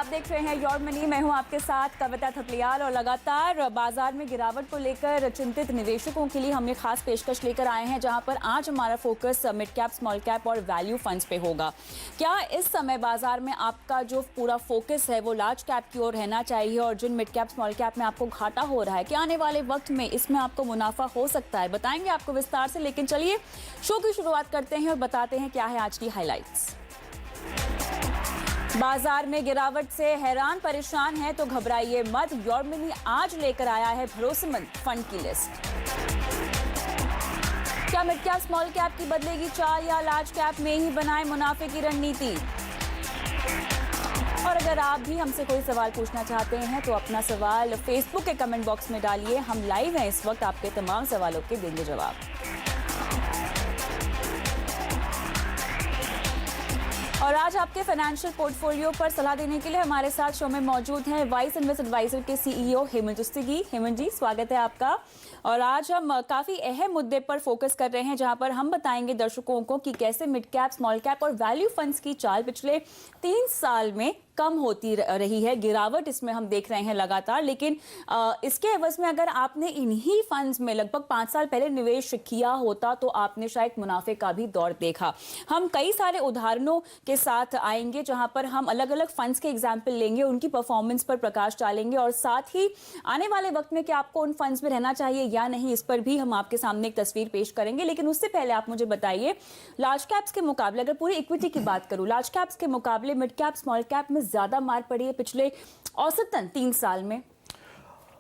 आप देख रहे हैं योर मनी। मैं हूं आपके साथ कविता थपलियाल और लगातार बाजार में गिरावट को लेकर चिंतित निवेशकों के लिए हम एक खास पेशकश लेकर आए हैं, जहां पर आज हमारा focus mid cap, small cap और वैल्यू फंड्स पे होगा। क्या इस समय बाजार में आपका जो पूरा फोकस है वो लार्ज कैप की ओर रहना चाहिए, और जिन मिड कैप, स्मॉल कैप में आपको घाटा हो रहा है, क्या आने वाले वक्त में इसमें आपको मुनाफा हो सकता है? बताएंगे आपको विस्तार से। लेकिन चलिए शो की शुरुआत करते हैं और बताते हैं क्या है आज की हाईलाइट्स। बाजार में गिरावट से हैरान परेशान है तो घबराइए मत। योर मनी आज लेकर आया है भरोसेमंद फंड की लिस्ट। क्या मिड कैप, स्मॉल कैप की बदलेगी चाल, या लार्ज कैप में ही बनाए मुनाफे की रणनीति? और अगर आप भी हमसे कोई सवाल पूछना चाहते हैं तो अपना सवाल फेसबुक के कमेंट बॉक्स में डालिए। हम लाइव हैं इस वक्त, आपके तमाम सवालों के देंगे जवाब। और आज आपके फाइनेंशियल पोर्टफोलियो पर सलाह देने के लिए हमारे साथ शो में मौजूद हैं वाइस इन्वेस्ट एडवाइजर के सीईओ हेमंत उस्तिगी। हेमंत जी, स्वागत है आपका। और आज हम काफ़ी अहम मुद्दे पर फोकस कर रहे हैं, जहां पर हम बताएंगे दर्शकों को कि कैसे मिड कैप, स्मॉल कैप और वैल्यू फंड्स की चाल पिछले 3 साल में कम होती रही है। गिरावट इसमें हम देख रहे हैं लगातार, लेकिन इसके एवज में अगर आपने इन्हीं फंड्स में लगभग 5 साल पहले निवेश किया होता तो आपने शायद मुनाफे का भी दौर देखा। हम कई सारे उदाहरणों के साथ आएंगे, जहां पर हम अलग अलग फंड्स के एग्जाम्पल लेंगे, उनकी परफॉर्मेंस पर प्रकाश डालेंगे, और साथ ही आने वाले वक्त में क्या आपको उन फंड्स में रहना चाहिए या नहीं, इस पर भी हम आपके सामने एक तस्वीर पेश करेंगे। लेकिन उससे पहले आप मुझे बताइए, लार्ज कैप्स के मुकाबले, अगर पूरी इक्विटी की बात करूं, लार्ज कैप्स के मुकाबले मिड कैप, स्मॉल कैप में ज्यादा मार पड़ी है पिछले औसतन 3 साल में?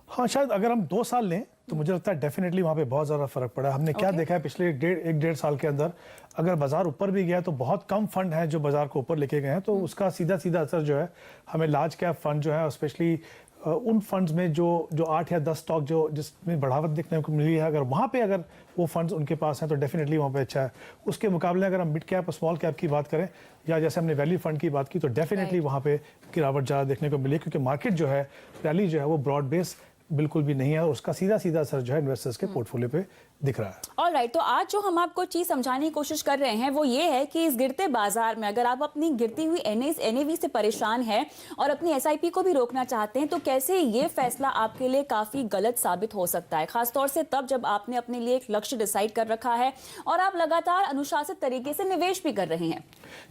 हाँ, शायद अगर हम 2 साल लें तो मुझे लगता है डेफिनेटली वहाँ पे बहुत ज़्यादा फर्क पड़ा है। हमने क्या देखा है पिछले एक डेढ़ साल के अंदर, अगर बाजार ऊपर भी गया तो बहुत कम फंड हैं जो बाजार को ऊपर लेके गए हैं, तो उसका सीधा सीधा असर जो है हमें लार्ज कैप फंड जो है, स्पेशली उन फंड्स में जो 8 या 10 स्टॉक जिसमें बढ़ावत देखने को मिली है, अगर वहाँ पे अगर वो फंड्स उनके पास हैं तो डेफिनेटली वहाँ पे अच्छा है। उसके मुकाबले अगर हम मिड कैप और स्मॉल कैप की बात करें, या जैसे हमने वैल्यू फंड की बात की, तो डेफिनेटली वहाँ पे गिरावट ज़्यादा देखने को मिली, क्योंकि मार्केट जो है, रैली जो है वो ब्रॉड बेस बिल्कुल भी नहीं है, और उसका सीधा सीधा असर जो है इन्वेस्टर्स के पोर्टफोलियो पे दिख रहा है। ऑलराइट, तो आज जो हम आपको चीज समझाने की कोशिश कर रहे हैं वो ये है कि इस गिरते बाजार में अगर आप अपनी गिरती हुई एनएवी से परेशान हैं और अपनी एसआईपी को भी रोकना चाहते हैं, तो कैसे ये फैसला आपके लिए काफी गलत साबित हो सकता है, खासतौर से तब जब आपने अपने लिए एक लक्ष्य डिसाइड कर रखा है और आप लगातार अनुशासित तरीके से निवेश भी कर रहे हैं।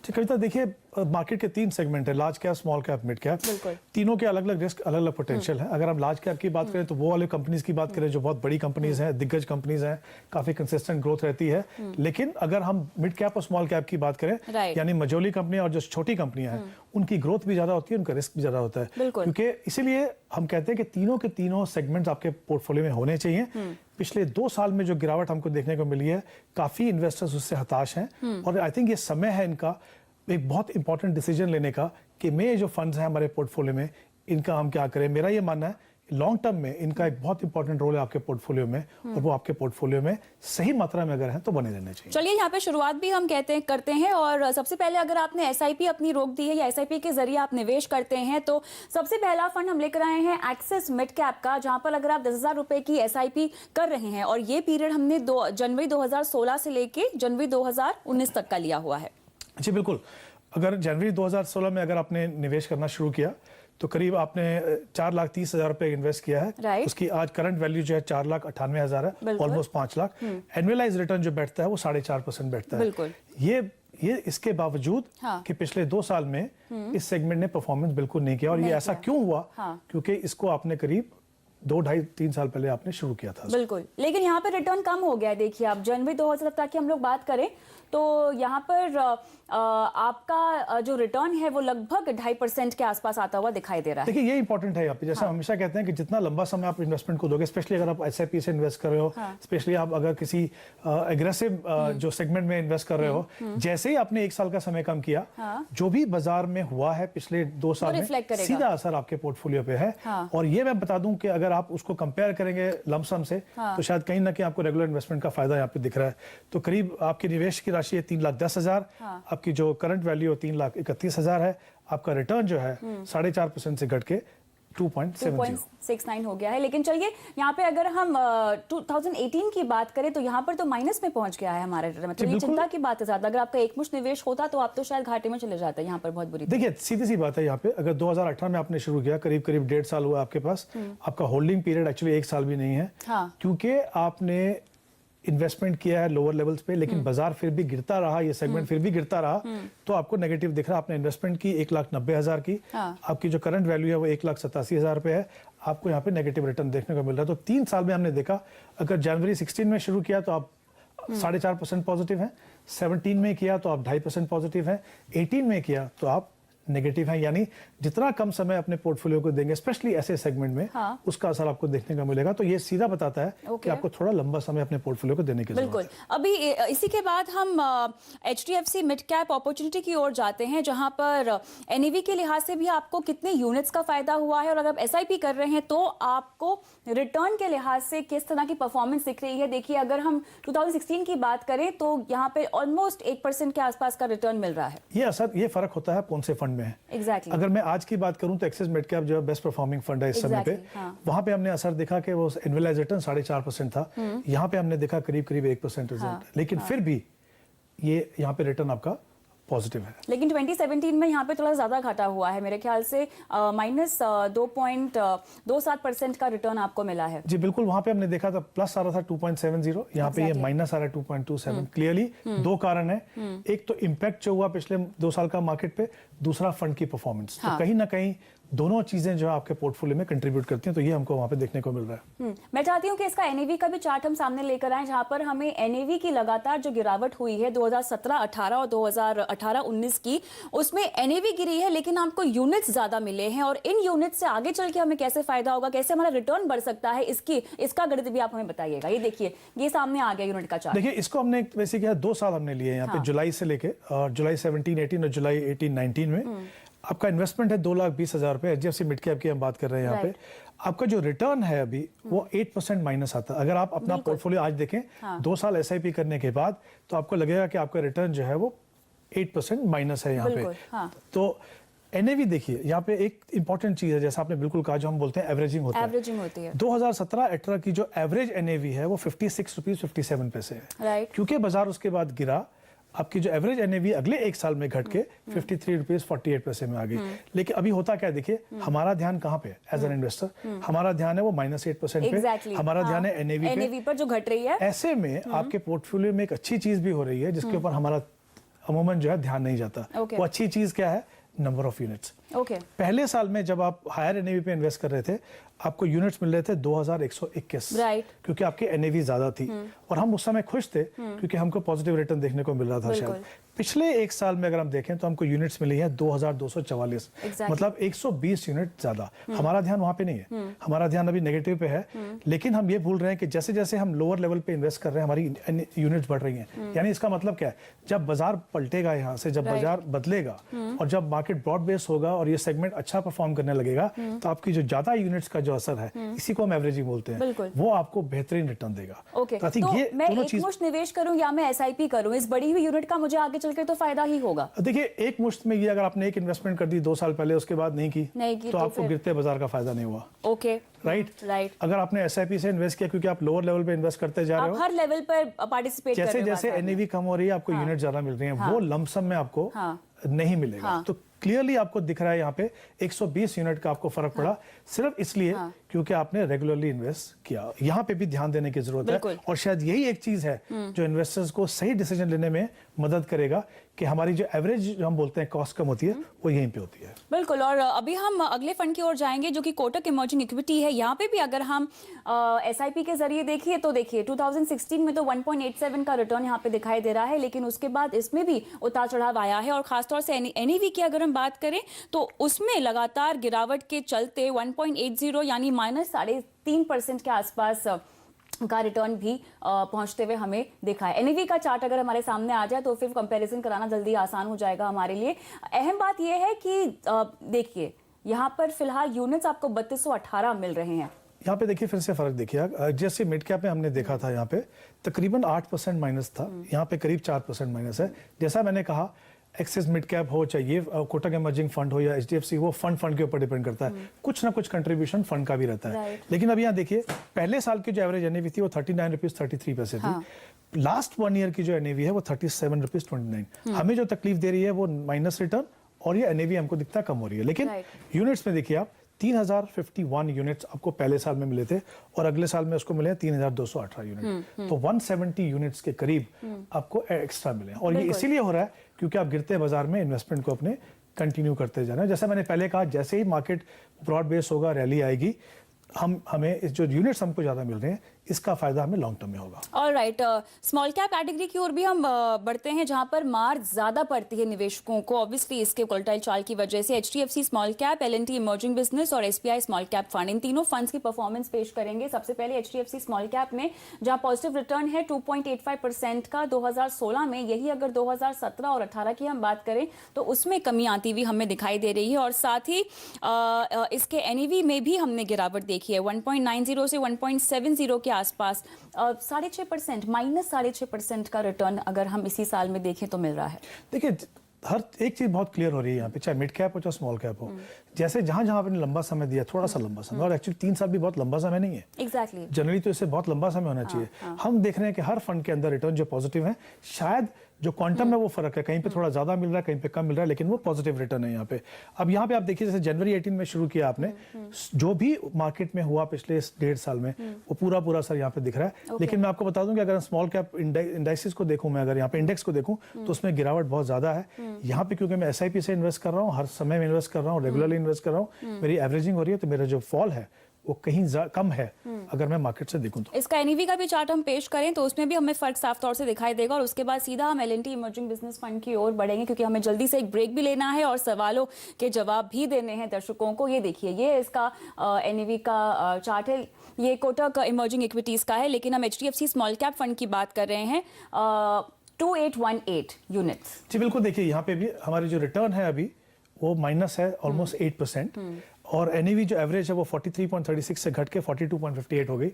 कविता, देखिए मार्केट के 3 सेगमेंट है, large cap, small cap, mid cap. तीनों के अलग अलग रिस्क, अलग अलग पोटेंशियल है। अगर हम लार्ज कैप की बात करें तो वो वाले कंपनीज की बात करें जो बहुत बड़ी कंपनीज हैं, दिग्गज कंपनीज हैं, काफी कंसिस्टेंट ग्रोथ रहती है। लेकिन अगर हम मिड कैप और स्मॉल कैप की बात करें, यानी मझोली कंपनी और जो छोटी कंपनियां हैं, उनकी ग्रोथ भी ज्यादा होती है, उनका रिस्क भी ज्यादा होता है। क्योंकि इसीलिए हम कहते हैं कि तीनों के तीनों सेगमेंट्स आपके पोर्टफोलियो में होने चाहिए। पिछले 2 साल में जो गिरावट हमको देखने को मिली है, काफी इन्वेस्टर्स उससे हताश हैं, और आई थिंक ये समय है इनका एक बहुत इंपॉर्टेंट डिसीजन लेने का कि मैं जो फंड्स हैं हमारे पोर्टफोलियो में, इनका हम क्या करें। मेरा ये मानना है लॉन्ग टर्म में इनका एक बहुत इंपॉर्टेंट रोल है आपके पोर्टफोलियो में, और वो आपके पोर्टफोलियो में सही मात्रा में अगर है तो बने रहने चाहिए। चलिए यहाँ पे शुरुआत भी हम करते हैं, और सबसे पहले अगर आपने एसआईपी अपनी रोक दी है या एसआईपी के जरिए आप निवेश करते हैं, तो सबसे पहला फंड हम लेकर आए हैं एक्सिस मिड कैप का, जहां पर अगर आप 10,000 रुपए की एसआईपी कर रहे हैं, और ये पीरियड हमने जनवरी 2016 से लेके जनवरी 2019 तक का लिया हुआ है। जी बिल्कुल, अगर जनवरी 2016 में अगर आपने निवेश करना शुरू किया तो करीब आपने 4,30,000 रुपए इन्वेस्ट किया है। उसकी आज करंट वैल्यू जो है 4,98,000 है, ऑलमोस्ट 5 लाख। एनुअलाइज रिटर्न जो बैठता है वो 4.5% बैठता है। ये इसके बावजूद कि पिछले 2 साल में इस सेगमेंट ने परफॉर्मेंस बिल्कुल नहीं किया, और ये ऐसा क्यों हुआ? क्योंकि इसको आपने करीब 2, 2.5, 3 साल पहले आपने शुरू किया था। बिल्कुल, लेकिन यहाँ पर रिटर्न कम हो गया है। देखिए आप जनवरी 2017 की हम लोग बात करें तो यहाँ पर आपका जो रिटर्न है वो लगभग 2.5% के आसपास आता हुआ दिखाई दे रहा है। देखिए ये इंपॉर्टेंट है यहाँ पे, जैसे हम हमेशा कहते हैं कि जितना लंबा समय आप इन्वेस्टमेंट को दोगे, स्पेशली अगर आप एसआईपी से इन्वेस्ट कर रहे हो, स्पेशली आप अगर किसी एग्रेसिव जो सेगमेंट में इन्वेस्ट कर रहे हो, जैसे ही आपने 1 साल का समय कम किया, जो भी बाजार में हुआ है पिछले 2 साल में सीधा असर आपके पोर्टफोलियो पे है। और ये मैं बता दूं कि अगर आप उसको कंपेयर करेंगे लमसम से, तो शायद कहीं ना कहीं आपको रेगुलर इन्वेस्टमेंट का फायदा यहाँ पे दिख रहा है। तो करीब आपकी निवेश की राशि है 3,10,000, आपकी जो करंट वैल्यू 3,31,000 है, आपका रिटर्न जो है 4.5% से घट के 2.70। 2.69 हो गया है। लेकिन चलिए यहाँ पे अगर हम 2018 की बात करें तो यहाँ पर तो माइनस में पहुंच गया है हमारा रिटर्न। मतलब ये चिंता की बात है ज्यादा। अगर आपका एकमुश्त निवेश होता तो आप तो शायद घाटे में चले जाते। यहाँ पर बहुत बुरी देखिए सीधी सी बात है, यहाँ पे अगर 2018 में आपने शुरू किया, करीब करीब 1.5 साल हुआ आपके पास, आपका होल्डिंग पीरियड एक्चुअली 1 साल भी नहीं है। हाँ। क्योंकि आपने इन्वेस्टमेंट किया है लोअर लेवल्स पे, लेकिन बाजार फिर भी गिरता रहा, ये सेगमेंट फिर भी गिरता रहा, तो आपको नेगेटिव दिख रहा है। आपने इन्वेस्टमेंट की 1,90,000 की, हाँ। आपकी जो करंट वैल्यू है वो 1,87,000 पे है, आपको यहाँ पे नेगेटिव रिटर्न देखने को मिल रहा है। तो 3 साल में हमने देखा, अगर जनवरी 16 में शुरू किया तो आप 4.5% पॉजिटिव है, 17 में किया तो आप 2.5% पॉजिटिव है, 18 में किया तो आप नेगेटिव है। यानी जितना कम समय अपने पोर्टफोलियो को देंगे, स्पेशली ऐसे सेगमेंट में, हाँ। उसका असर आपको देखने का मिलेगा। तो ये सीधा बताता है कि आपको थोड़ा लंबा समय अपने पोर्टफोलियो को देने की जरूरत है। बिल्कुल। अभी इसी के बाद हम HDFC मिड कैप अपॉर्चुनिटी की ओर जाते हैं, जहां पर NAV के लिहाज से भी आपको कितने यूनिट्स का फायदा हुआ है, और अगर आप SIP कर रहे हैं तो आपको रिटर्न के लिहाज से किस तरह की परफॉर्मेंस दिख रही है। देखिए अगर हम 2016 की बात करें तो यहाँ पे ऑलमोस्ट 1% के आसपास का रिटर्न मिल रहा है। ये फर्क होता है कौन से फंड में है। Exactly. अगर मैं आज की बात करूं तो एक्सिस मिड कैप जो है बेस्ट परफॉर्मिंग फंड है इस समय पे। हाँ। वहां पे हमने असर देखा कि वो एनुअलाइज्ड रिटर्न 4.5% था, यहाँ पे हमने देखा करीब करीब 1% रिजल्ट। लेकिन फिर भी ये यहाँ पे रिटर्न आपका पॉजिटिव है। लेकिन 2017 में यहाँ पे थोड़ा ज्यादा घाटा हुआ है मेरे ख्याल से, -2.27% का रिटर्न आपको मिला है। जी बिल्कुल, वहां पे हमने देखा था प्लस आ रहा था 2.70, यहाँ पे ये माइनस आ रहा है 2.27। क्लियरली 2 कारण है, एक तो इम्पैक्ट जो हुआ पिछले 2 साल का मार्केट पे, दूसरा फंड की परफॉर्मेंस। हाँ। तो कहीं ना कहीं दोनों चीजें जो है आपके पोर्टफोलियो में कंट्रीब्यूट करती हैं, तो ये हमको वहां पे देखने को मिल रहा है। मैं चाहती हूँ कि इसका NAV का भी चार्ट हम सामने लेकर आए, जहां पर हमें NAV की लगातार जो गिरावट हुई है 2017-18 और 2018-19 की, उसमें NAV गिरी है लेकिन आपको यूनिट्स ज्यादा मिले हैं। और इन यूनिट्स से आगे चल के हमें कैसे फायदा होगा, कैसे हमारा रिटर्न बढ़ सकता है, इसका गणित भी आप हमें बताइएगा। ये देखिए, ये सामने आ गया यूनिट का चार्ट। देखिए इसको हमने वैसे किया 2 साल हमने लिए यहाँ पे, जुलाई से लेके, और जुलाई 17-18 और जुलाई 18-19 में आपका इन्वेस्टमेंट है 2,20,000 रुपए। HDFC मिड कैप की हम बात कर रहे हैं यहाँ पे। आपका जो रिटर्न है अभी वो 8% माइनस आता है। अगर आप अपना पोर्टफोलियो आज देखें 2 साल SIP करने के बाद, तो आपको लगेगा कि आपका रिटर्न जो है वो 8% माइनस है यहाँ पे। हाँ। तो NAV देखिए, यहाँ पे एक इंपॉर्टेंट चीज है, जैसा आपने बिल्कुल कहा, जो हम बोलते हैं एवरेजिंग होता है। एवरेजिंग होती है। 2017-18 की जो एवरेज NAV है वो 56.57 रुपए है। राइट। क्योंकि बाजार उसके बाद गिरा, आपकी जो एवरेज NAV अगले 1 साल में घट के 53.48 में आ गई। लेकिन अभी होता क्या है, देखिए हमारा ध्यान कहाँ पे है एज एन इन्वेस्टर, हमारा ध्यान है वो -8% पे, हमारा ध्यान है NAV पर जो घट रही है। ऐसे में आपके पोर्टफोलियो में एक अच्छी चीज भी हो रही है जिसके ऊपर हमारा अमूमन जो है ध्यान नहीं जाता। वो अच्छी चीज क्या है? Number of units. पहले साल में जब आप हायर NAV पे इन्वेस्ट कर रहे थे, आपको यूनिट्स मिल रहे थे 2121, क्योंकि आपकी NAV ज्यादा थी, और हम उस समय खुश थे क्योंकि हमको पॉजिटिव रिटर्न देखने को मिल रहा था। शायद पिछले 1 साल में अगर हम देखें तो हमको यूनिट्स मिली हैं 2244, मतलब 120 यूनिट ज्यादा। हमारा ध्यान वहां पे नहीं है, हमारा ध्यान अभी नेगेटिव पे है। लेकिन हम ये भूल रहे हैं कि जैसे जैसे हम लोअर लेवल पे इन्वेस्ट कर रहे हैं, हमारी यूनिट्स बढ़ रही हैं। यानी इसका मतलब क्या है? जब बाजार पलटेगा यहाँ से, जब बाजार बदलेगा और जब मार्केट ब्रॉड बेस होगा और ये सेगमेंट अच्छा परफॉर्म करने लगेगा, तो आपकी जो ज्यादा यूनिट्स का जो असर है, इसी को हम एवरेजिंग बोलते हैं, वो आपको बेहतरीन रिटर्न देगा। तो मैं एकमुश्त निवेश करूं या मैं SIP करूं, इस बढ़ी हुई यूनिट का मुझे आगे चलकर तो फायदा ही होगा। देखिए एक मुश्त में ये, अगर आपने एक इन्वेस्टमेंट कर दी 2 साल पहले, उसके बाद नहीं की तो आपको गिरते बाजार का फायदा नहीं हुआ। राइट। अगर आपने SIP से इन्वेस्ट किया, क्योंकि आप लोअर लेवल पे इन्वेस्ट करते जा रहे हो, हर लेवल पर पार्टिसिपेट कर रहे हो, जैसे NAV कम हो रही है, आपको यूनिट ज्यादा मिल रही है, वो लमसम में आपको नहीं मिलेगा। तो क्लियरली आपको दिख रहा है यहाँ पे 120 यूनिट का आपको फर्क पड़ा, सिर्फ इसलिए क्योंकि आपने रेगुलरली इन्वेस्ट किया। यहाँ पे भी ध्यान देने की जरूरत है, और शायद यही एक चीज है जो इन्वेस्टर्स को सही डिसीजन लेने में मदद करेगा कि हमारी जो एवरेज जो हम बोलते हैं कॉस्ट कम होती है, वो यहीं पे होती है। बिल्कुल। और अभी हम अगले फंड की ओर जाएंगे जो कि कोटक इमर्जिंग इक्विटी है। यहाँ पे भी अगर हम SIP के जरिए देखिए तो देखिए 2016 में तो 1.87 का रिटर्न यहाँ पे दिखाई दे रहा है, लेकिन उसके बाद इसमें भी उतार चढ़ाव आया है। और खासतौर से NAV की अगर हम बात करें तो उसमें लगातार गिरावट के चलते 1.80 यानी -3.5% के आसपास का रिटर्न भी पहुंचते हुए हमें देखा है। NAV का चार्ट अगर हमारे सामने आ जाए तो फिर कंपैरिजन कराना जल्दी आसान हो जाएगा हमारे लिए। अहम बात यह है कि देखिए यहाँ पर फिलहाल यूनिट्स आपको 3218 मिल रहे हैं। यहाँ पे देखिए फिर से फर्क देखिए, जैसे मिड कैप में हमने देखा था यहाँ पे तकरीबन 8% माइनस था, यहाँ पे करीब 4% माइनस है। जैसा मैंने कहा एक्सिस मिड कैप हो, चाहे ये कोटक इमर्जिंग फंड हो या HDFC, वो फंड के ऊपर डिपेंड करता है। कुछ ना कुछ कंट्रीब्यूशन फंड का भी रहता है। लेकिन अब यहाँ देखिए, पहले साल की जो एवरेज एनएवी थी वो 39 रुपीज 33 पैसे थी। लास्ट 1 ईयर की जो एनएवी है वो 37 रुपीज 29। हमें जो तकलीफ दे रही है वो माइनस रिटर्न और ये एनएवी हमको दिखता कम हो रही है। लेकिन यूनिट्स में देखिए आप, 3051 यूनिट्स आपको पहले साल में मिले थे और अगले साल में उसको मिले 3218 यूनिट। तो 170 यूनिट्स के करीब आपको एक्स्ट्रा मिले। और ये इसीलिए हो रहा है क्योंकि आप गिरते बाजार में इन्वेस्टमेंट को अपने कंटिन्यू करते जा रहे हैं। जैसा मैंने पहले कहा, जैसे ही मार्केट ब्रॉड बेस होगा, रैली आएगी, हमें इस जो यूनिट्स हमको ज्यादा मिल रहे हैं, इसका फायदा हमें लॉन्ग टर्म में होगा। ऑलराइट, स्मॉल कैप कैटेगरी की ओर भी हम बढ़ते हैं, जहां पर मार ज्यादा पड़ती है निवेशकों को, ऑब्वियसली इसके वोलेटाइल चाल की वजह से। HDFC small cap, L&T emerging business और SBI स्मॉल कैप फंड, इन तीनों फंड्स की परफॉर्मेंस पेश करेंगे। सबसे पहले HDFC स्मॉल कैप में, जहां पॉजिटिव रिटर्न है 2.85% का 2016 में। यही अगर 2017 और 18 की हम बात करें तो उसमें कमी आती हुई हमें दिखाई दे रही है। और साथ ही इसके NAV में भी हमने गिरावट देखी है, 1.90 से 1.70 के आसपास, 6.5% -6.5% का रिटर्न अगर हम इसी साल में देखें तो मिल रहा है। देखिए, हर एक चीज बहुत क्लियर हो रही है यहाँ पे, चाहे मिड कैप हो चाहे स्मॉल कैप हो। जैसे जहां जहां आपने लंबा समय दिया, थोड़ा सा लंबा समय, और एक्चुअली 3 साल भी बहुत लंबा समय नहीं है। एग्जैक्टली, जनरली तो इससे बहुत लंबा समय होना चाहिए। हम देख रहे हैं कि हर फंड के अंदर रिटर्न जो पॉजिटिव है, शायद जो क्वांटम है वो फर्क है, कहीं पे थोड़ा ज्यादा मिल रहा है, कहीं पे कम मिल रहा है, लेकिन वो पॉजिटिव रिटर्न है यहाँ पे। अब यहाँ पे आप देखिए, जैसे जनवरी 18 में शुरू किया आपने, जो भी मार्केट में हुआ पिछले 1.5 साल में, वो पूरा सर यहाँ पे दिख रहा है। लेकिन मैं आपको बता दूं कि अगर स्मॉल कैप इंडाइसिस को देखूं, मैं अगर यहाँ पे इंडेक्स को देखूं, तो उसमें गिरावट बहुत ज्यादा है। यहाँ पे क्योंकि मैं SIP से इन्वेस्ट कर रहा हूँ, हर समय में इन्वेस्ट कर रहा हूँ, रेगुलरली इन्वेस्ट कर रहा हूँ, मेरी एवरेजिंग हो रही है, तो मेरा जो फॉल है वो कहीं कम है अगर मैं मार्केट से देखूं तो। इसका NAV का भी चार्ट हम पेश करें तो उसमें भी हमें फर्क साफ तौर से दिखाई देगा। और उसके बाद सीधा हम L&T इमर्जिंग बिजनेस फंड की ओर बढ़ेंगे, क्योंकि हमें जल्दी से एक ब्रेक भी लेना है और सवालों के जवाब भी देने हैं दर्शकों को। ये देखिए, ये इसका NAV का चार्ट है, ये कोटक इमर्जिंग इक्विटीज का है, लेकिन हम HDFC स्मॉल कैप फंड की बात कर रहे हैं। 2818 यूनिट्स। जी बिल्कुल, देखिए यहाँ पे भी हमारी जो रिटर्न है अभी वो माइनस है ऑलमोस्ट 8%। और NAV जो एवरेज है वो 43.36 से घट के 42.58 हो गई।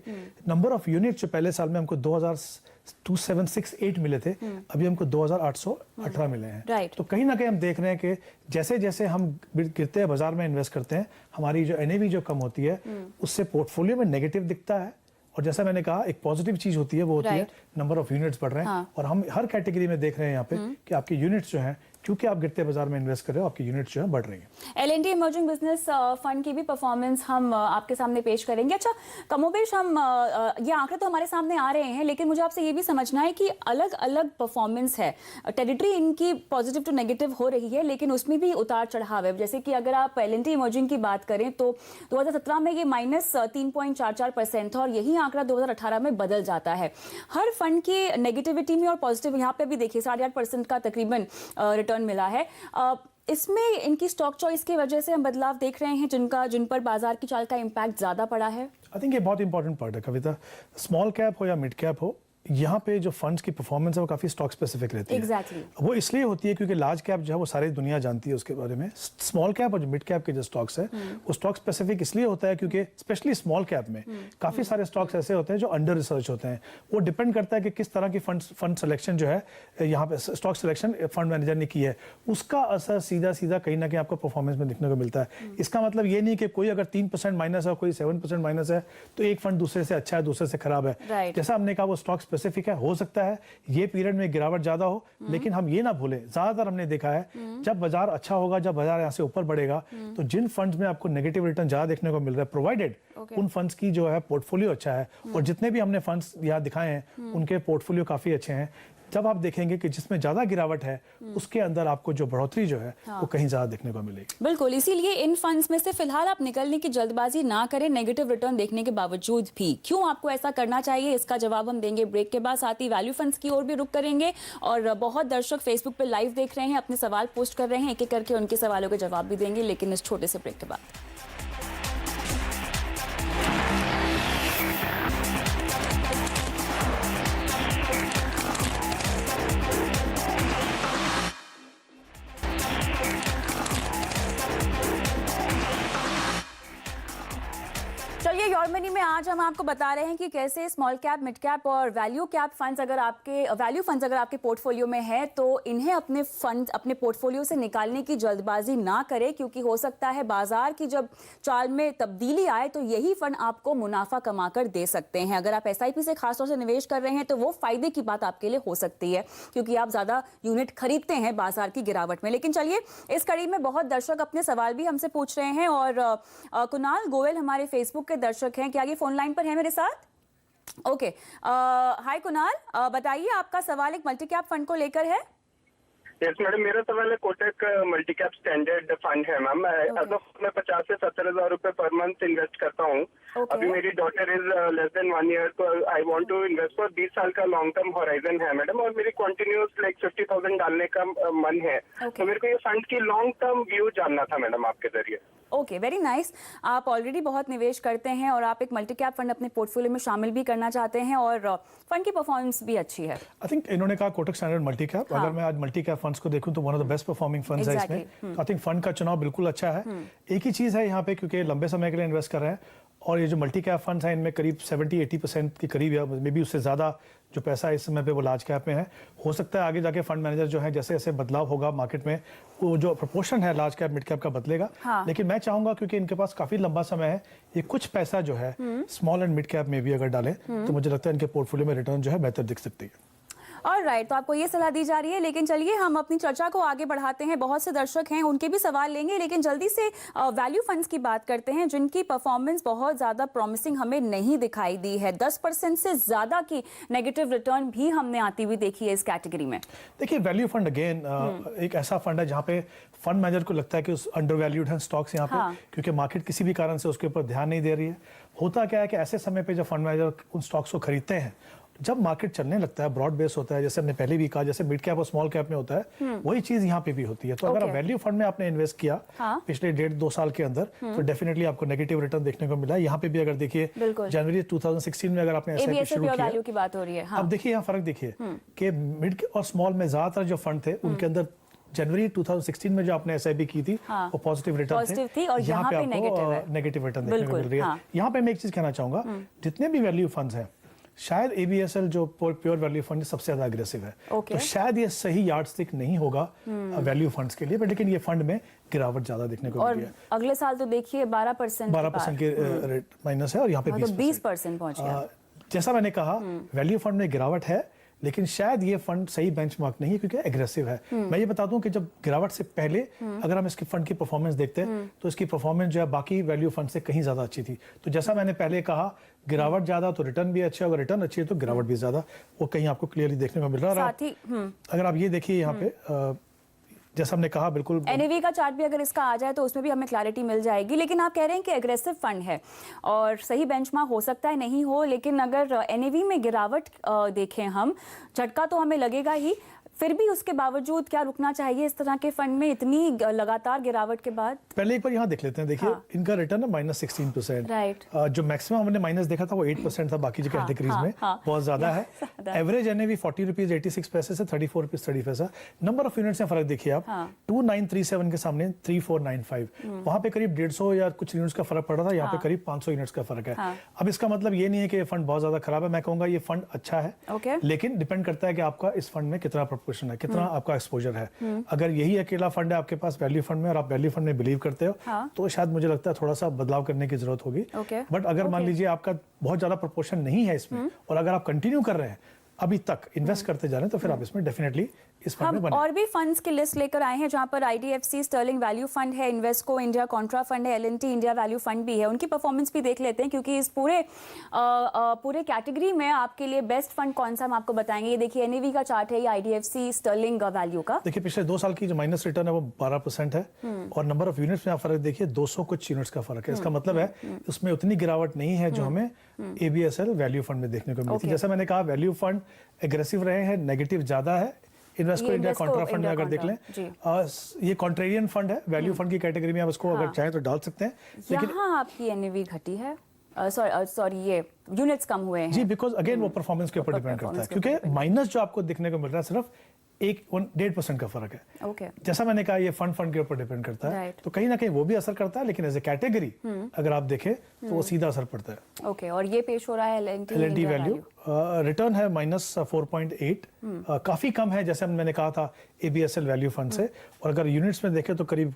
नंबर ऑफ यूनिट जो पहले साल में हमको 2768 मिले थे, अभी हमको 2818 मिले हैं। तो कहीं ना कहीं हम देख रहे हैं कि जैसे जैसे हम गिरते हैं बाजार में इन्वेस्ट करते हैं, हमारी जो NAV जो कम होती है, उससे पोर्टफोलियो में नेगेटिव दिखता है। और जैसा मैंने कहा, एक पॉजिटिव चीज होती है, वो होती है नंबर ऑफ यूनिट्स बढ़ रहे हैं। और हम हर कैटेगरी में देख रहे हैं यहाँ पे कि आपकी यूनिट्स जो हैं, क्योंकि आप गिरते बाजार में इन्वेस्ट कर रहे हो, आपकी यूनिट्स जो है बढ़ रही है। L&T इमर्जिंग बिजनेस फंड की भी परफॉर्मेंस हम आपके सामने पेश करेंगे। अच्छा, कमोबेश हम ये आंकड़े तो हमारे सामने आ रहे हैं, लेकिन मुझे आपसे ये भी समझना है कि अलग अलग परफॉर्मेंस है, टेरिटरी इनकी पॉजिटिव टू नेगेटिव हो रही है, लेकिन उसमें भी उतार चढ़ाव है। जैसे कि अगर आप L&T इमर्जिंग की बात करें तो 2017 में ये -3.44% था और यही आंकड़ा 2018 में बदल जाता है। हर फंड की नेगेटिविटी में और पॉजिटिव यहाँ पे भी देखिए 8.5% का तकरीबन रिटर्न मिला है। इसमें इनकी स्टॉक चॉइस की वजह से हम बदलाव देख रहे हैं, जिन पर बाजार की चाल का इम्पैक्ट ज्यादा पड़ा है। आई थिंक ये बहुत इंपॉर्टेंट पार्ट है कविता। स्मॉल कैप हो या मिड कैप हो, यहाँ पे जो फंड्स की परफॉर्मेंस है वो काफी स्टॉक स्पेसिफिक रहती है। Exactly. वो इसलिए होती है क्योंकि लार्ज कैप जो है वो सारी दुनिया जानती है उसके बारे में। स्मॉल कैप और जो मिड कैप के जो स्टॉक्स है वो स्टॉक स्पेसिफिक इसलिए होता है क्योंकि स्पेशली स्मॉल कैप में काफी सारे स्टॉक्स ऐसे होते हैं जो अंडर रिसर्च होते हैं। वो डिपेंड करता है कि किस तरह की फंड सिलेक्शन जो है, यहाँ पे स्टॉक सिलेक्शन फंड मैनेजर ने की है, उसका असर सीधा सीधा कहीं ना कहीं आपको परफॉर्मेंस में दिखने को मिलता है। इसका मतलब ये नहीं कि कोई अगर 3% माइनस है, कोई 7% माइनस है, तो एक फंड दूसरे से अच्छा है, दूसरे से खराब है। जैसा हमने कहा, वो स्टॉक स्पेसिफिक है। हो सकता है ये पीरियड में गिरावट ज्यादा हो, लेकिन हम ये ना भूलें, ज्यादातर हमने देखा है जब बाजार अच्छा होगा, जब बाजार यहाँ से ऊपर बढ़ेगा, तो जिन फंड्स में आपको नेगेटिव रिटर्न ज्यादा देखने को मिल रहा है, प्रोवाइडेड उन फंड्स की जो है पोर्टफोलियो अच्छा है। और जितने भी हमने फंड्स यहाँ दिखाए हैं उनके पोर्टफोलियो काफी अच्छे हैं। जब आप देखेंगे कि जिसमें ज्यादा गिरावट है, उसके अंदर आपको जो बढ़ोतरी जो है वो कहीं ज्यादा देखने को मिलेगी। बिल्कुल, इसीलिए इन फंड्स में से फिलहाल आप निकलने की जल्दबाजी ना करें, नेगेटिव रिटर्न देखने के बावजूद भी। क्यों आपको ऐसा करना चाहिए, इसका जवाब हम देंगे ब्रेक के बाद। साथ ही वैल्यू फंड्स की ओर भी रुक करेंगे। और बहुत दर्शक फेसबुक पे लाइव देख रहे हैं, अपने सवाल पोस्ट कर रहे हैं, एक एक करके उनके सवालों के जवाब भी देंगे, लेकिन इस छोटे से ब्रेक के बाद। चलिए, योर मनी में आज आज हम आपको बता रहे हैं कि कैसे स्मॉल कैप, मिड कैप और वैल्यू फंड्स अगर आपके पोर्टफोलियो में है तो इन्हें अपने पोर्टफोलियो से निकालने की जल्दबाजी ना करें, क्योंकि हो सकता है बाजार की जब चाल में तब्दीली आए तो यही फंड आपको मुनाफा कमाकर दे सकते हैं। अगर आप एसआईपी से खासतौर से निवेश कर रहे हैं तो वो फायदे की बात आपके लिए हो सकती है, क्योंकि आप ज्यादा यूनिट खरीदते हैं बाजार की गिरावट में। लेकिन चलिए, इस कड़ी में बहुत दर्शक अपने सवाल भी हमसे पूछ रहे हैं और कुणाल गोयल हमारे फेसबुक के दर्शक हैं, क्या ये फोन लाइन पर है मेरे साथ? ओके, हाय कुणाल, बताइए आपका सवाल एक मल्टी कैप फंड को लेकर है। यस मैडम, मेरा सवाल है Kotak multi cap standard fund है मैम। मैं 50 से 70,000 रुपए पर मंथ इन्वेस्ट करता हूँ। अभी मेरी daughter is less than 1 year, तो I want to invest for 20 साल का लॉन्ग टर्म हॉराइजन है मैडम, और मेरी कंटिन्यूस 50,000 डालने का मन है। तो मेरे को ये फंड की लॉन्ग टर्म व्यू जानना था मैडम आपके जरिए। Okay, very nice. आप ऑलरेडी बहुत निवेश करते हैं और आप एक मल्टी कैप फंड अपने पोर्टफोलियो में शामिल भी करना चाहते हैं और फंड की परफॉर्मेंस भी अच्छी है। आई थिंक इन्होंने कहा कोटक स्टैंडर्ड मल्टी कैप। अगर मैं आज मल्टी कैप फंड्स को देखूं तो one of the best performing funds है इसमें। आई थिंक फंड का चुनाव बिल्कुल अच्छा है। एक ही चीज है यहाँ पे, क्योंकि लंबे समय के लिए इन्वेस्ट कर रहे हैं और ये जो मल्टी कैप फंड्स हैं इनमें करीब 70-80% के करीब या मे बी उससे ज़्यादा जो पैसा इस समय पे वो लार्ज कैप में है। हो सकता है आगे जाके फंड मैनेजर जो है जैसे जैसे बदलाव होगा मार्केट में, वो जो प्रोपोर्शन है लार्ज कैप मिड कैप का बदलेगा। लेकिन मैं चाहूंगा, क्योंकि इनके पास काफी लंबा समय है, ये कुछ पैसा जो है स्मॉल एंड मिड कैप में भी अगर डालें तो मुझे लगता है इनके पोर्टफोलियो में रिटर्न जो है बेहतर दिख सकती है। ऑलराइट, तो आपको ये सलाह दी जा रही है। लेकिन चलिए हम अपनी चर्चा को आगे बढ़ाते हैं। बहुत से दर्शक हैं, उनके भी सवाल लेंगे, लेकिन जल्दी से वैल्यू फंड्स की बात करते हैं जिनकी परफॉर्मेंस बहुत ज़्यादा प्रॉमिसिंग हमें नहीं दिखाई दी है। 10% से ज़्यादा की नेगेटिव रिटर्न भी हमने आती हुई देखी है इस कैटेगरी में। देखिए, वैल्यू फंड अगेन एक ऐसा फंड है जहाँ पे फंड मैनेजर को लगता है कि उस अंडर वैल्यूड है स्टॉक्स यहाँ पे, क्योंकि मार्केट किसी भी कारण से उसके ऊपर ध्यान नहीं दे रही है। होता क्या है कि ऐसे समय पे जब फंड मैनेजर उन स्टॉक्स को खरीदते हैं, जब मार्केट चलने लगता है, ब्रॉड बेस होता है, जैसे हमने पहले भी कहा, जैसे मिड कैप और स्मॉल कैप में होता है, वही चीज यहाँ पे भी होती है। तो अगर आप वैल्यू फंड में आपने इन्वेस्ट किया पिछले 1.5-2 साल के अंदर, तो डेफिनेटली आपको नेगेटिव रिटर्न देखने को मिला। यहाँ पे भी अगर देखिए जनवरी 2016 में अगर आपने एसआईपी शुरू किया, वैल्यू की बात हो रही है। अब देखिए यहाँ फर्क देखिए कि मिड और स्मॉल में ज्यादातर जो फंड थे उनके अंदर जनवरी 2016 में जो आपने एसआईपी की थी वो पॉजिटिव रिटर्न थे, और यहाँ पे नेगेटिव रिटर्न देखने को मिल रही है। यहाँ पे मैं एक चीज कहना चाहूंगा, जितने भी वैल्यू फंड्स हैं, शायद एबीएसएल जो प्योर वैल्यू फंड सबसे ज्यादा अग्रेसिव है। तो शायद ये सही यार्डस्टिक नहीं होगा वैल्यू फंड्स के लिए, बट लेकिन ये फंड में गिरावट ज्यादा देखने को मिल रही है। अगले साल तो देखिए 12% के रेट माइनस है और यहाँ पे 20% पहुंच गया। जैसा मैंने कहा, वैल्यू फंड में गिरावट है, लेकिन शायद ये फंड सही बेंचमार्क नहीं है क्योंकि एग्रेसिव है। मैं ये बता दूं कि जब गिरावट से पहले अगर हम इसके फंड की परफॉर्मेंस देखते हैं तो इसकी परफॉर्मेंस जो है बाकी वैल्यू फंड से कहीं ज्यादा अच्छी थी। तो जैसा मैंने पहले कहा, गिरावट ज्यादा तो रिटर्न भी अच्छा, अगर रिटर्न अच्छी है तो गिरावट भी ज्यादा, वो कहीं आपको क्लियरली देखने को मिल रहा है। अगर आप ये देखिए यहाँ पे, जैसा हमने कहा, बिल्कुल एनएवी का चार्ट भी अगर इसका आ जाए तो उसमें भी हमें क्लैरिटी मिल जाएगी। लेकिन आप कह रहे हैं कि एग्रेसिव फंड है और सही बेंचमार्क हो सकता है नहीं हो, लेकिन अगर एनएवी में गिरावट देखें हम, झटका तो हमें लगेगा ही, फिर भी उसके बावजूद क्या रुकना चाहिए इस तरह के फंड में इतनी लगातार गिरावट के बाद? पहले एक बार यहाँ देख लेते हैं। देखिए इनका रिटर्न है -16%। राइट। जो मैक्सिमम हमने माइनस देखा था वो 8% था बाकी जो कैटेगरीज में, बहुत ज्यादा है। एवरेज एनएवी 40 रुपीज 86 पैसे से 34 रुपीज 30 पैसा। नंबर ऑफ यूनिट्स में फर्क देखिए आप, 2937 के सामने 3495, वहां पे करीब 150 या कुछ यूनिट्स का फर्क पड़ रहा था, यहाँ पे करीब 500 यूनिट्स का फर्क है। अब इसका मतलब ये नहीं है कि ये फंड बहुत ज्यादा खराब है, मैं कहूंगा ये फंड अच्छा है, लेकिन डिपेंड करता है कि आपका इस फंड में कितना है, कितना आपका एक्सपोजर है। अगर यही अकेला फंड है आपके पास वैल्यू फंड में और आप वैल्यू फंड में बिलीव करते हो, तो शायद मुझे लगता है थोड़ा सा बदलाव करने की जरूरत होगी। बट अगर मान लीजिए आपका बहुत ज्यादा प्रोपोर्शन नहीं है इसमें और अगर आप कंटिन्यू कर रहे हैं अभी तक इन्वेस्ट करते जा रहे हैं, तो फिर आप इसमें डेफिनेटली इस फंड में बने। और भी फंड्स की लिस्ट लेकर आए हैं जहां पर आईडीएफसी स्टर्लिंग वैल्यू फंड है, इन्वेस्को इंडिया कॉन्ट्रा फंड है, एलएनटी इंडिया वैल्यू फंड भी है। उनकी परफॉर्मेंस भी देख लेते हैं, क्योंकि इस पूरे कैटेगरी में आपके लिए बेस्ट फंड कौन सा हम आपको बताएंगे। ये देखिए एनएवी का चार्ट है, ये आईडीएफसी स्टर्लिंग वैल्यू का। देखिए पिछले 2 साल की जो माइनस रिटर्न है वो 12% है और नंबर ऑफ यूनिट्स में आप फर्क देखिए 200 कुछ यूनिट्स का फर्क है। इसका मतलब है उसमें उतनी गिरावट नहीं है जो हमें एबीएसएल वैल्यू फंड में देखने को मिलती है। जैसा मैंने कहा, वैल्यू फंड एग्रेसिव रहे हैं, नेगेटिव ज्यादा है। इन्वेस्को इंडिया कॉन्ट्रा फंड में अगर देख लें, ये कॉन्ट्रेरियन फंड है, वैल्यू फंड की कैटेगरी में आप इसको अगर चाहें तो डाल सकते हैं। लेकिन यहाँ आपकी एनएवी घटी है, सॉरी ये यूनिट्स कम हुए हैं जी, बिकॉज अगेन वो परफॉर्मेंस के ऊपर डिपेंड करता है, क्योंकि माइनस जो आपको दिखने को मिल रहा है सिर्फ 1.5% का फर्क है। ओके जैसा मैंने कहा ये फंड के ऊपर डिपेंड करता है, Right. तो कहीं ना कहीं वो भी असर करता है, लेकिन एज ए कैटेगरी अगर आप देखें तो वो सीधा असर पड़ता है। ओके और ये पेश हो रहा है एल वैल्यू रिटर्न है -4.8, काफी कम है जैसे मैंने कहा था ABSL वैल्यू फंड से, और अगर यूनिट्स में देखें तो करीब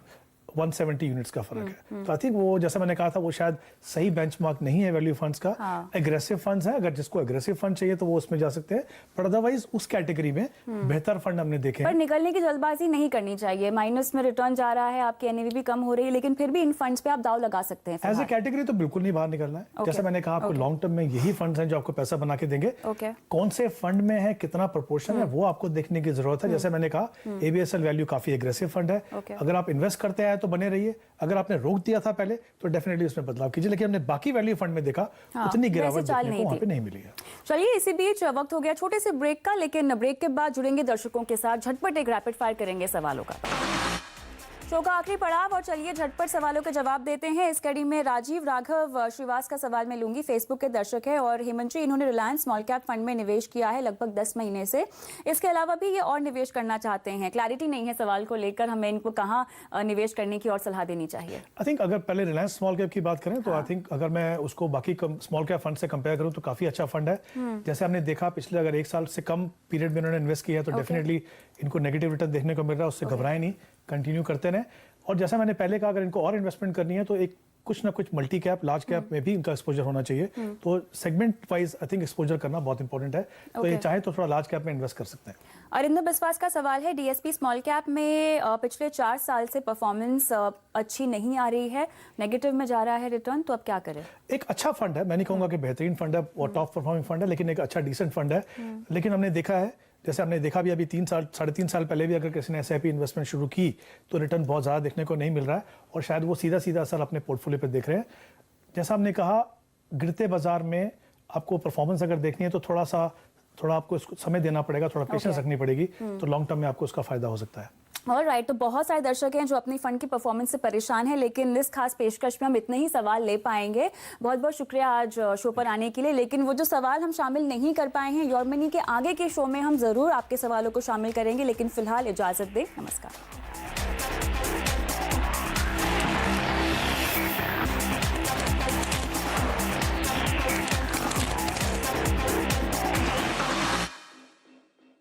170 यूनिट्स का फर्क है। तो आई थिंक वो जैसा मैंने कहा था वो शायद सही बेंचमार्क नहीं है वैल्यू फंड्स का। एग्रेसिव फंड्स है, अगर जिसको एग्रेसिव फंड चाहिए तो वो उसमें जा सकते हैं, पर अदरवाइज उस कैटेगरी में बेहतर फंड हमने देखे पर हैं। निकलने की जल्दबाजी नहीं करनी चाहिए। माइनस में रिटर्न जा रहा है, आपकी एनएवी भी कम हो रही है, लेकिन फिर भी इन फंड्स पे आप दाव लगा सकते हैं एज ए फिलहाल। कैटेगरी तो बिल्कुल नहीं बाहर निकलना है। Okay. जैसे मैंने कहा आपको लॉन्ग टर्म में यही फंड्स हैं जो आपको पैसा बना के देंगे। Okay. कौन से फंड में है, कितना प्रोपोर्शन है, वो आपको देखने की जरूरत है। जैसे मैंने कहा ABSL वैल्यू काफी एग्रेसिव फंड है। Okay. अगर आप इन्वेस्ट करते हैं तो बने रहिए, अगर आपने रोक दिया था पहले तो डेफिनेटली उसमें बदलाव कीजिए, लेकिन हमने बाकी वैल्यू फंड में देखा उतनी गिरावट वैसे चाल देखने नहीं को वहां थी। पे नहीं मिली है। चलिए इसी बीच वक्त हो गया छोटे से ब्रेक का, लेकिन ब्रेक के बाद जुड़ेंगे दर्शकों के साथ, झटपट एक रैपिड फायर करेंगे सवालों का। शो का आखिरी पड़ाव और चलिए झटपट सवालों के जवाब देते हैं। इस कड़ी में राजीव राघव श्रीवास का सवाल मैं लूंगी, फेसबुक के दर्शक है, और हेमंत जी इन्होंने रिलायंस स्मॉल कैप फंड में निवेश किया है लगभग 10 महीने से। इसके अलावा भी ये और निवेश करना चाहते हैं, क्लैरिटी नहीं है सवाल को लेकर, हमें इनको कहाँ निवेश करने की और सलाह देनी चाहिए। आई थिंक अगर पहले रिलायंस स्मॉल कैप की बात करें तो आई थिंक अगर मैं उसको बाकी स्मॉल कैप फंड से कंपेयर करूं तो काफी अच्छा फंड है। जैसे हमने देखा पिछले अगर 1 साल से कम पीरियड में इन्होंने इन्वेस्ट किया है तो डेफिनेटली इनको नेगेटिव रिटर्न देखने को मिल रहा है, उससे घबराएं नहीं, कंटिन्यू करते रहें। और जैसा मैंने पहले कहा अगर इनको और इन्वेस्टमेंट करनी है तो एक कुछ ना कुछ मल्टी कैप लार्ज कैप में भी इनका एक्सपोजर होना चाहिए। तो segment wise I think exposure करना बहुत इंपॉर्टेंट है। तो ये चाहे तो थोड़ा लार्ज कैप में इन्वेस्ट कर सकते हैं। अरिंदम बिस्वास का सवाल है, डीएसपी स्मॉल कैप में पिछले 4 साल से परफॉर्मेंस अच्छी नहीं आ रही है, नेगेटिव में जा रहा है रिटर्न, तो अब क्या करें? एक अच्छा फंड है, मैं नहीं कहूंगा कि बेहतरीन फंड है और टॉप परफॉर्मिंग फंड है, लेकिन एक अच्छा डिसेंट फंड है। लेकिन हमने देखा है, जैसे हमने देखा भी अभी 3-3.5 साल पहले भी अगर किसी ने SIP इन्वेस्टमेंट शुरू की तो रिटर्न बहुत ज़्यादा देखने को नहीं मिल रहा है, और शायद वो सीधा सीधा असर अपने पोर्टफोलियो पे देख रहे हैं। जैसा हमने कहा गिरते बाजार में आपको परफॉर्मेंस अगर देखनी है तो थोड़ा आपको इसको समय देना पड़ेगा, थोड़ा पेशेंस रखनी पड़ेगी, तो लॉन्ग टर्म में आपको उसका फायदा हो सकता है। ऑलराइट, तो बहुत सारे दर्शक हैं जो अपनी फंड की परफॉर्मेंस से परेशान हैं, लेकिन इस खास पेशकश में हम इतने ही सवाल ले पाएंगे। बहुत बहुत शुक्रिया आज शो पर आने के लिए, लेकिन वो जो सवाल हम शामिल नहीं कर पाए हैं योर मनी के आगे के शो में हम जरूर आपके सवालों को शामिल करेंगे, लेकिन फिलहाल इजाजत दें, नमस्कार।